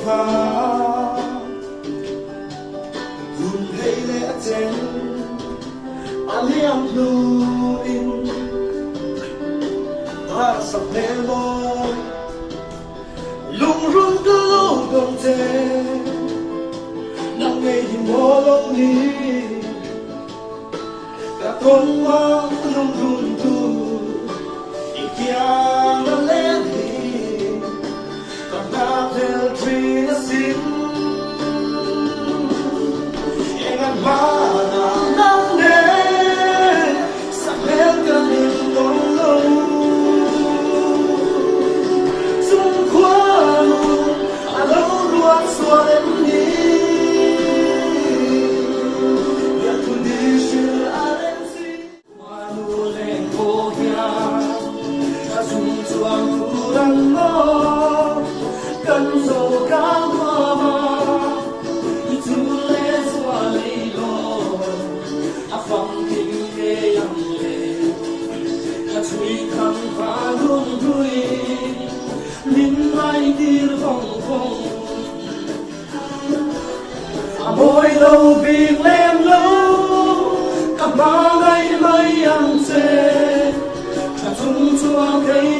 phá hùn hay lẽ chén liam blue in ta sắp nè môi lung rung cứ lâu đồng thế nắng ngày thì mùa lâu đi cả con hoa lung rung tuอีกอย่างละเล่นดีก่อนหน้าเพลทรีนะสินเองอันมานั่งเนสักเล่นกันอีกตรงลงสุขความอารมณ์รวมส่วนเล่นนี้อยากคุณดีชื่ออะไรสิมาดูเล่นโบยาchung chuang kurang mo kan so kang ma tu le zwa le lo a phong king le yang le a chui khang pha lung lui lim mai dir phong phong a boy lo big lem lo ka ba ngai mai yang che chung chuang